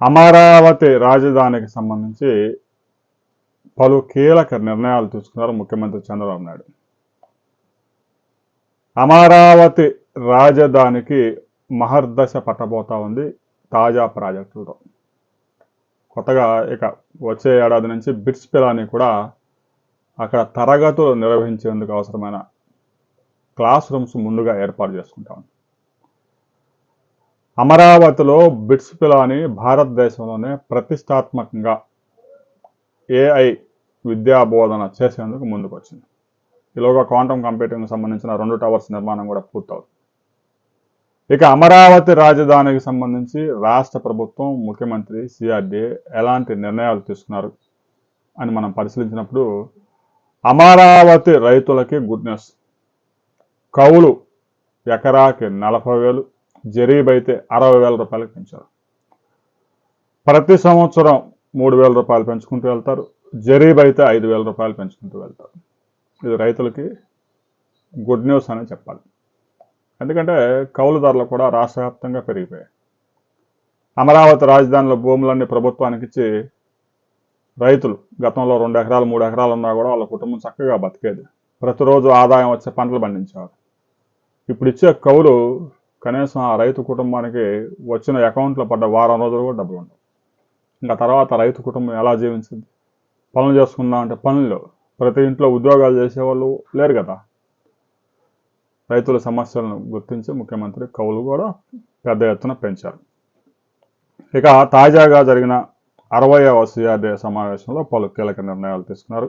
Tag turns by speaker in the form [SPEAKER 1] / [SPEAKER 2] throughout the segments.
[SPEAKER 1] అమరావతి రాజధానికి సంబంధించి పలు కీలక నిర్ణయాలు తీసుకున్నారు ముఖ్యమంత్రి చంద్రబాబు నాయుడు. అమరావతి రాజధానికి మహర్దశ పట్టబోతా ఉంది తాజా ప్రాజెక్టులతో. కొత్తగా ఇక వచ్చే ఏడాది నుంచి బిట్స్ పిలాని కూడా అక్కడ తరగతులు నిర్వహించేందుకు అవసరమైన క్లాస్ రూమ్స్ ముందుగా ఏర్పాటు చేసుకుంటాం. అమరావతిలో బిట్స్ పిలాని భారతదేశంలోనే ప్రతిష్టాత్మకంగా ఏఐ విద్యా బోధన చేసేందుకు ముందుకు వచ్చింది. ఈలోగా క్వాంటమ్ కంప్యూటింగ్కి సంబంధించిన 2 టవర్స్ నిర్మాణం కూడా పూర్తవుతుంది. ఇక అమరావతి రాజధానికి సంబంధించి రాష్ట్ర ప్రభుత్వం, ముఖ్యమంత్రి, సిఆర్డీఏ ఎలాంటి నిర్ణయాలు తీసుకున్నారు అని మనం పరిశీలించినప్పుడు అమరావతి రైతులకి గుడ్ న్యూస్. కౌలు ఎకరాకి 40,000, జరీబ్ అయితే 60,000 రూపాయలకు పెంచారు. ప్రతి సంవత్సరం 3,000 రూపాయలు పెంచుకుంటూ వెళ్తారు. జరీబ్ అయితే 5,000 రూపాయలు పెంచుకుంటూ వెళ్తారు. ఇది రైతులకి గుడ్ న్యూస్ అని చెప్పాలి. ఎందుకంటే కౌలు ధరలు కూడా రాష్ట్ర వ్యాప్తంగా పెరిగిపోయాయి. అమరావతి రాజధానిలో భూములన్నీ ప్రభుత్వానికి ఇచ్చి రైతులు గతంలో 2 ఎకరాలు 3 ఎకరాలు ఉన్నా కూడా వాళ్ళ కుటుంబం చక్కగా బతికేది. ప్రతిరోజు ఆదాయం వచ్చే పంటలు పండించేవారు. ఇప్పుడు ఇచ్చే కౌలు కనీసం ఆ రైతు కుటుంబానికి వచ్చిన అకౌంట్లో పడ్డ వారం రోజులు కూడా డబ్బులు ఉండవు. ఇంకా తర్వాత రైతు కుటుంబం ఎలా జీవించింది? పనులు చేసుకుందామంటే పనులు, ప్రతి ఇంట్లో ఉద్యోగాలు చేసేవాళ్ళు లేరు కదా. రైతుల సమస్యలను గుర్తించి ముఖ్యమంత్రి కౌలు కూడా పెద్ద ఎత్తున పెంచారు. ఇక తాజాగా జరిగిన 60వ సిఆర్డీఏ సమావేశంలో పలు కీలక నిర్ణయాలు తీసుకున్నారు.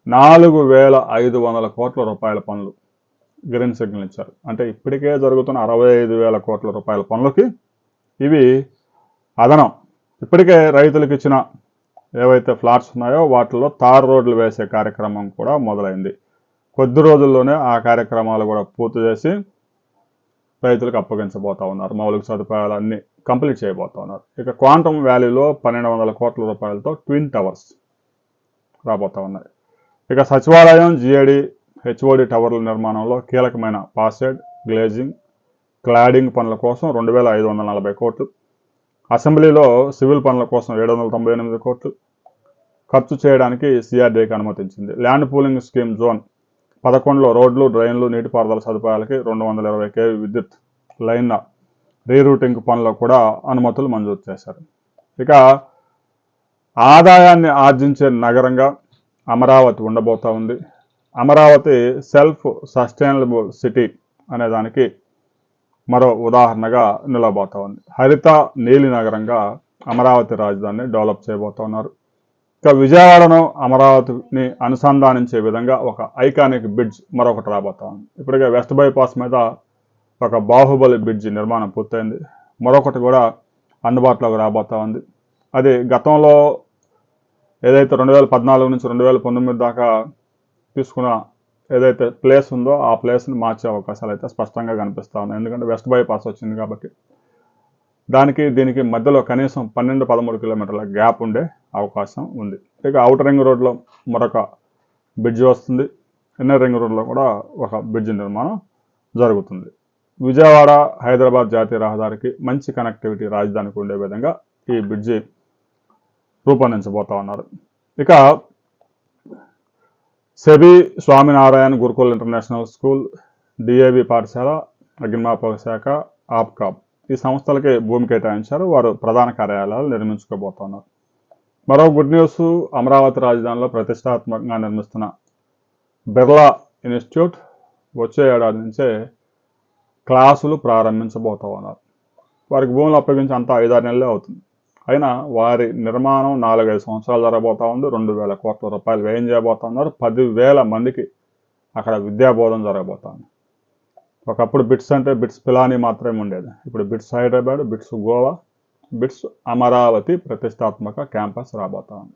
[SPEAKER 1] 4,500 కోట్ల రూపాయల పనులు గ్రీన్ సిగ్నల్ ఇచ్చారు. అంటే ఇప్పటికే జరుగుతున్న 65,000 కోట్ల రూపాయల పనులకి ఇవి అదనం. ఇప్పటికే రైతులకు ఇచ్చిన ఏవైతే ఫ్లాట్స్ ఉన్నాయో వాటిల్లో తార్ రోడ్లు వేసే కార్యక్రమం కూడా మొదలైంది. కొద్ది రోజుల్లోనే ఆ కార్యక్రమాలు కూడా పూర్తి చేసి రైతులకు అప్పగించబోతా ఉన్నారు. మౌలిక సదుపాయాలు అన్నీ కంప్లీట్ చేయబోతా ఉన్నారు. ఇక క్వాంటమ్ వ్యాలీలో 1,200 కోట్ల రూపాయలతో ట్విన్ టవర్స్ రాబోతా ఉన్నాయి. ఇక సచివాలయం, జిఏడి, హెచ్ఓడి టవర్ల నిర్మాణంలో కీలకమైన పాసెడ్, గ్లేజింగ్, క్లాడింగ్ పనుల కోసం 2,540 కోట్లు, అసెంబ్లీలో సివిల్ పనుల కోసం 798 కోట్లు ఖర్చు చేయడానికి సిఆర్డీఏకి అనుమతించింది. ల్యాండ్ పూలింగ్ స్కీమ్ జోన్ 11లో రోడ్లు, డ్రైన్లు, నీటిపారుదల సదుపాయాలకి 220 kV విద్యుత్ లైన్ల రీరూటింగ్ పనులకు కూడా అనుమతులు మంజూరు చేశారు. ఇక ఆదాయాన్ని ఆర్జించే నగరంగా అమరావతి ఉండబోతా ఉంది. అమరావతి సెల్ఫ్ సస్టైనబుల్ సిటీ అనే దానికి మరో ఉదాహరణగా నిలబోతా ఉంది. హరిత నీలి నగరంగా అమరావతి రాజధానిని డెవలప్ చేయబోతా ఉన్నారు. ఇక విజయవాడను అమరావతిని అనుసంధానించే విధంగా ఒక ఐకానిక్ బ్రిడ్జ్ మరొకటి రాబోతా ఉంది. ఇప్పటికే వెస్ట్ బైపాస్ మీద ఒక బాహుబలి బ్రిడ్జ్ నిర్మాణం పూర్తయింది. మరొకటి కూడా అందుబాటులోకి రాబోతా ఉంది. అది గతంలో ఏదైతే 2014 నుంచి 2019 దాకా తీసుకున్న ఏదైతే ప్లేస్ ఉందో ఆ ప్లేస్ని మార్చే అవకాశాలు అయితే స్పష్టంగా కనిపిస్తూ ఉన్నాయి. ఎందుకంటే వెస్ట్ బైపాస్ వచ్చింది కాబట్టి దానికి దీనికి మధ్యలో కనీసం 12-13 కిలోమీటర్ల గ్యాప్ ఉండే అవకాశం ఉంది. ఇక అవుటర్ రింగ్ రోడ్లో మరొక బ్రిడ్జ్ వస్తుంది. ఇన్నర్ రింగ్ రోడ్లో కూడా ఒక బ్రిడ్జ్ నిర్మాణం జరుగుతుంది. విజయవాడ హైదరాబాద్ జాతీయ రహదారికి మంచి కనెక్టివిటీ రాజధానికి ఉండే విధంగా ఈ బ్రిడ్జి రూపొందించబోతా ఉన్నారు. ఇక SEBI, Swaminarayan Gurukul international school, DAV పాఠశాల, అగ్నిమాపక శాఖ, ఆప్కాబ్ ఈ సంస్థలకి భూమి కేటాయించారు. వారు ప్రధాన కార్యాలయాలు నిర్మించుకోబోతున్నారు. మరో గుడ్ న్యూస్, అమరావతి రాజధానిలో ప్రతిష్టాత్మకంగా నిర్మిస్తున్న బిర్లా ఇన్స్టిట్యూట్ వచ్చే ఏడాది నుంచే క్లాసులు ప్రారంభించబోతా ఉన్నారు. వారికి భూములు అప్పగించి అంతా 5-6 నెలలే అవుతుంది. అయినా వారి నిర్మాణం 4-5 సంవత్సరాలు జరగబోతా ఉంది. 2,000 కోట్ల రూపాయలు వ్యయం చేయబోతా ఉన్నారు. 10,000 మందికి అక్కడ విద్యాబోధన జరగబోతా ఉంది. ఒకప్పుడు బిట్స్ అంటే బిట్స్ పిలాని మాత్రమే ఉండేది. ఇప్పుడు bits Hyderabad, bits Goa, bits Amaravati ప్రతిష్టాత్మక క్యాంపస్ రాబోతా ఉంది.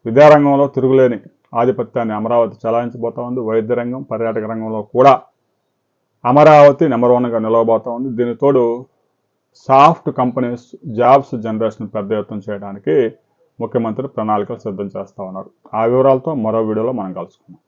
[SPEAKER 1] విద్యారంగంలో తిరుగులేని ఆధిపత్యాన్ని అమరావతి చలాయించబోతా ఉంది. వైద్య రంగం, పర్యాటక రంగంలో కూడా అమరావతి నెంబర్ 1గా నిలవబోతా ఉంది. దీని తోడు సాఫ్ట్ కంపెనీస్ జాబ్స్ జనరేషన్ పెద్ద ఎత్తున చేయడానికి ముఖ్యమంత్రి ప్రణాళికలు సిద్ధం చేస్తూ ఉన్నారు. ఆ వివరాలతో మరో వీడియోలో మనం కలుసుకుందాం.